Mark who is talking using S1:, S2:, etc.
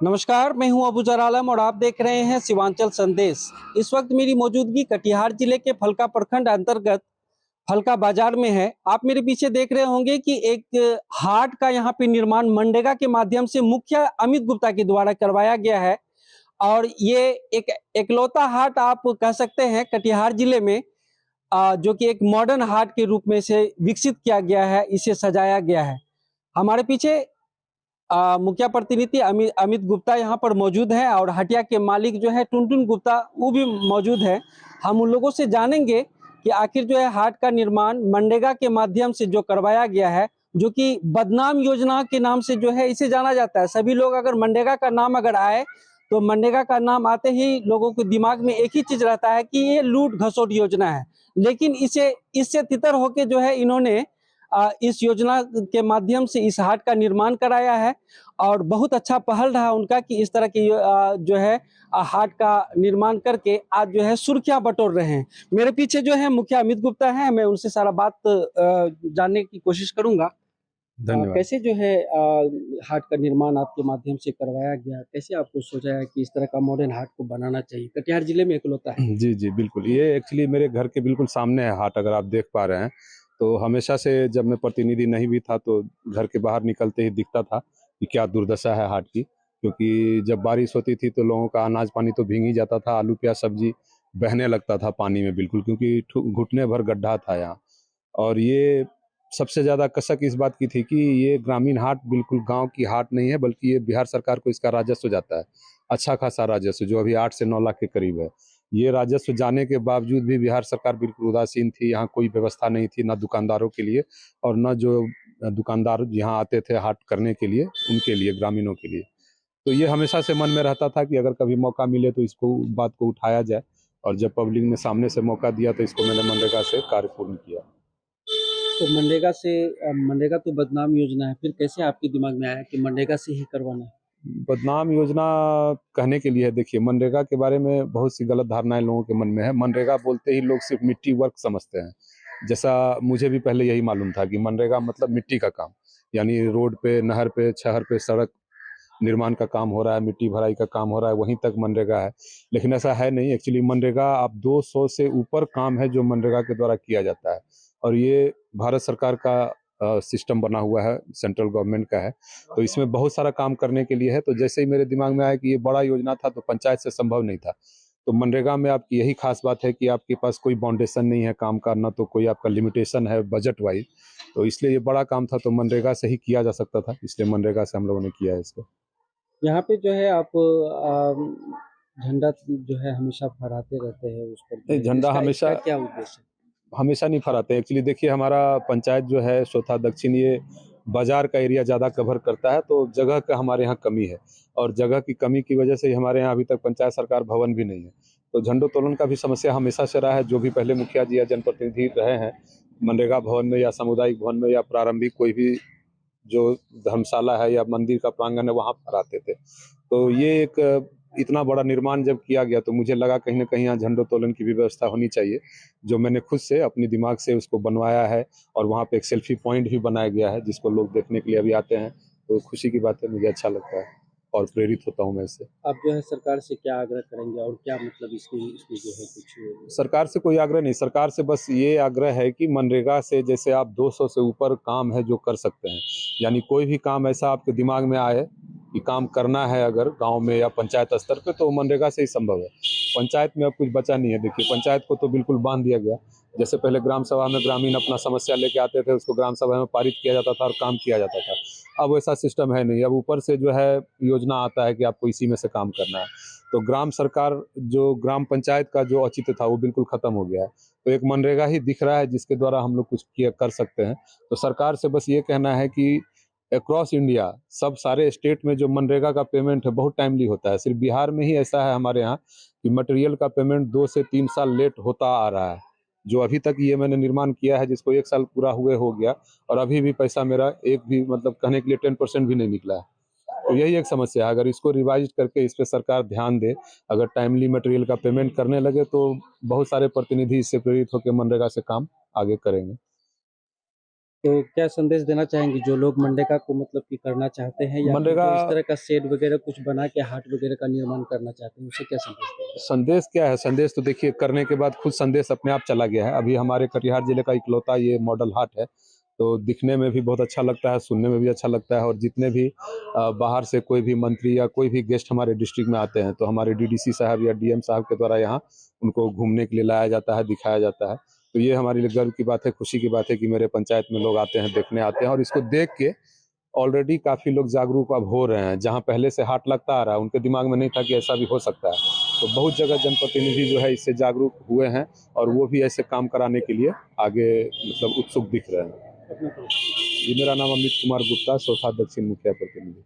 S1: नमस्कार, मैं हूं अबूजर आलम और आप देख रहे हैं सीमांचल संदेश। इस वक्त मेरी मौजूदगी कटिहार जिले के फलका प्रखंड अंतर्गत फलका बाजार में है। आप मेरे पीछे देख रहे होंगे कि एक हाट का यहाँ पे निर्माण मनरेगा के माध्यम से मुखिया अमित गुप्ता के द्वारा करवाया गया है और ये एक एकलौता हाट आप कह सकते हैं कटिहार जिले में, जो कि एक मॉडर्न हाट के रूप में से विकसित किया गया है, इसे सजाया गया है। हमारे पीछे मुखिया प्रतिनिधि अमित गुप्ता यहाँ पर मौजूद है और हटिया के मालिक जो है टुनटुन गुप्ता वो भी मौजूद है। हम उन लोगों से जानेंगे कि आखिर जो है हाट का निर्माण मनरेगा के माध्यम से जो करवाया गया है, जो कि बदनाम योजना के नाम से जो है इसे जाना जाता है। सभी लोग अगर मनरेगा का नाम अगर आए तो मनरेगा का नाम आते ही लोगों के दिमाग में एक ही चीज रहता है कि ये लूट घसोट योजना है। लेकिन इससे तितर होके जो है इन्होंने इस योजना के माध्यम से इस हाट का निर्माण कराया है और बहुत अच्छा पहल रहा उनका कि इस तरह की जो है हाट का निर्माण करके आज जो है सुर्खियां बटोर रहे हैं। मेरे पीछे जो है मुखिया अमित गुप्ता है, मैं उनसे सारा बात जानने की कोशिश करूंगा।
S2: धन्यवाद।
S1: कैसे जो है हाट का निर्माण आपके माध्यम से करवाया गया, कैसे आपको सोचा है कि इस तरह का मॉडर्न हाट को बनाना चाहिए? कटिहार जिले में एकलौता है।
S2: जी जी बिल्कुल, ये एक्चुअली मेरे घर के बिल्कुल सामने है हाट, अगर आप देख पा रहे हैं। तो हमेशा से जब मैं प्रतिनिधि नहीं भी था तो घर के बाहर निकलते ही दिखता था कि क्या दुर्दशा है हाट की, क्योंकि जब बारिश होती थी तो लोगों का अनाज पानी तो भीग ही जाता था, आलू प्याज सब्जी बहने लगता था पानी में बिल्कुल, क्योंकि घुटने भर गड्ढा था यहाँ। और ये सबसे ज़्यादा कसक इस बात की थी कि ये ग्रामीण हाट बिल्कुल गांव की हाट नहीं है, बल्कि ये बिहार सरकार को इसका राजस्व जाता है, अच्छा खासा राजस्व, जो अभी 8 से 9 लाख के करीब है। ये राजस्व जाने के बावजूद भी बिहार सरकार बिल्कुल उदासीन थी। यहाँ कोई व्यवस्था नहीं थी, ना दुकानदारों के लिए और न जो दुकानदार यहाँ आते थे हाट करने के लिए, उनके लिए, ग्रामीणों के लिए। तो ये हमेशा से मन में रहता था कि अगर कभी मौका मिले तो इसको बात को उठाया जाए, और जब पब्लिक ने सामने से मौका दिया तो इसको मैंने मनरेगा से कार्य पूर्ण किया।
S1: तो मनरेगा तो बदनाम योजना है, फिर कैसे आपके दिमाग में आया कि मनरेगा से ही करवाना है?
S2: बदनाम योजना कहने के लिए है, देखिए मनरेगा के बारे में बहुत सी गलत धारणाएं लोगों के मन में है। मनरेगा बोलते ही लोग सिर्फ मिट्टी वर्क समझते हैं, जैसा मुझे भी पहले यही मालूम था कि मनरेगा मतलब मिट्टी का काम, यानी रोड पे, नहर पे, शहर पे सड़क निर्माण का काम हो रहा है, मिट्टी भराई का काम हो रहा है, वहीं तक मनरेगा है। लेकिन ऐसा है नहीं। एक्चुअली मनरेगा आप 200 से ऊपर काम है जो मनरेगा के द्वारा किया जाता है, और ये भारत सरकार का सिस्टम बना हुआ है, सेंट्रल गवर्नमेंट का है। तो इसमें बहुत सारा काम करने के लिए है। तो जैसे ही मेरे दिमाग में आया कि ये बड़ा योजना था तो पंचायत से संभव नहीं था। तो मनरेगा में आपकी यही खास बात है कि आपके पास कोई बाउंडेशन नहीं है काम का, ना तो कोई आपका लिमिटेशन है बजट वाइज। तो इसलिए ये बड़ा काम था, तो मनरेगा से ही किया जा सकता था, इसलिए मनरेगा से हम लोगों ने किया है इसको।
S1: यहाँ पे जो है आप झंडा जो है हमेशा फहराते रहते हैं उस पर,
S2: झंडा हमेशा
S1: क्या उद्देश्य है?
S2: हमेशा नहीं फहराते। एक्चुअली देखिए हमारा पंचायत जो है स्वतः दक्षिण, ये बाजार का एरिया ज़्यादा कवर करता है, तो जगह का हमारे यहाँ कमी है, और जगह की कमी की वजह से ही हमारे यहाँ अभी तक पंचायत सरकार भवन भी नहीं है। तो झंडोत्तोलन का भी समस्या हमेशा से रहा है। जो भी पहले मुखिया जी या जनप्रतिनिधि रहे हैं, मनरेगा भवन में या सामुदायिक भवन में या प्रारंभिक कोई भी जो धर्मशाला है या मंदिर का प्रांगण है, वहाँ फहराते थे। तो ये एक इतना बड़ा निर्माण जब किया गया तो मुझे लगा कहीं ना कहीं यहाँ झंडोत्तोलन की भी व्यवस्था होनी चाहिए, जो मैंने खुद से अपने दिमाग से उसको बनवाया है। और वहाँ पे एक सेल्फी पॉइंट भी बनाया गया है जिसको लोग देखने के लिए अभी आते हैं। तो खुशी की बात है, मुझे अच्छा लगता है और प्रेरित होता हूँ मैं इससे।
S1: आप जो है सरकार से क्या आग्रह करेंगे और क्या मतलब इसमें जो है कुछ?
S2: सरकार से कोई आग्रह नहीं, सरकार से बस ये आग्रह है कि मनरेगा से जैसे आप 200 से ऊपर काम है जो कर सकते हैं, यानी कोई भी काम ऐसा आपके दिमाग में आए कि काम करना है अगर गांव में या पंचायत स्तर पे, तो मनरेगा से ही संभव है। पंचायत में अब कुछ बचा नहीं है। देखिए पंचायत को तो बिल्कुल बांध दिया गया। जैसे पहले ग्राम सभा में ग्रामीण अपना समस्या लेके आते थे, उसको ग्राम सभा में पारित किया जाता था और काम किया जाता था। अब वैसा सिस्टम है नहीं। अब ऊपर से जो है योजना आता है कि आपको इसी में से काम करना है। तो ग्राम सरकार, जो ग्राम पंचायत का जो औचित्य था वो बिल्कुल खत्म हो गया है। तो एक मनरेगा ही दिख रहा है जिसके द्वारा हम लोग कुछ किया कर सकते हैं। तो सरकार से बस ये कहना है कि अक्रॉस इंडिया सब सारे स्टेट में जो मनरेगा का पेमेंट है बहुत टाइमली होता है। सिर्फ बिहार में ही ऐसा है हमारे यहाँ कि मटेरियल का पेमेंट 2 से 3 साल लेट होता आ रहा है। जो अभी तक ये मैंने निर्माण किया है, जिसको 1 साल पूरा हुए हो गया, और अभी भी पैसा मेरा एक भी मतलब कहने के लिए 10% भी नहीं निकला है। तो यही एक समस्या है। अगर इसको रिवाइज करके इस पे सरकार ध्यान दे, अगर टाइमली मटेरियल का पेमेंट करने लगे तो बहुत सारे प्रतिनिधि इससे प्रेरित होकर मनरेगा से काम आगे करेंगे।
S1: तो क्या संदेश देना चाहेंगे जो लोग मनरेगा को मतलब कि करना चाहते हैं या फिर
S2: मनरेगा
S1: जो इस तरह का शेड वगैरह कुछ बना के हाट वगैरह का निर्माण करना चाहते हैं, उसे क्या संदेश देंगे?
S2: संदेश क्या है? संदेश तो देखिए करने के बाद खुद संदेश अपने आप चला गया है। अभी हमारे कटिहार जिले का इकलौता ये मॉडल हाट है, तो दिखने में भी बहुत अच्छा लगता है, सुनने में भी अच्छा लगता है। और जितने भी बाहर से कोई भी मंत्री या कोई भी गेस्ट हमारे डिस्ट्रिक्ट में आते हैं तो हमारे डीडीसी साहब या डीएम साहब के द्वारा यहाँ उनको घूमने के लिए लाया जाता है, दिखाया जाता है। तो ये हमारे लिए गर्व की बात है, खुशी की बात है कि मेरे पंचायत में लोग आते हैं, देखने आते हैं और इसको देख के ऑलरेडी काफ़ी लोग जागरूक अब हो रहे हैं। जहाँ पहले से हाट लगता आ रहा है उनके दिमाग में नहीं था कि ऐसा भी हो सकता है। तो बहुत जगह जनप्रतिनिधि जो है इससे जागरूक हुए हैं और वो भी ऐसे काम कराने के लिए आगे मतलब उत्सुक दिख रहे हैं। जी, मेरा नाम अमित कुमार गुप्ता, चौथा दक्षिण मुखिया प्रतिनिधि।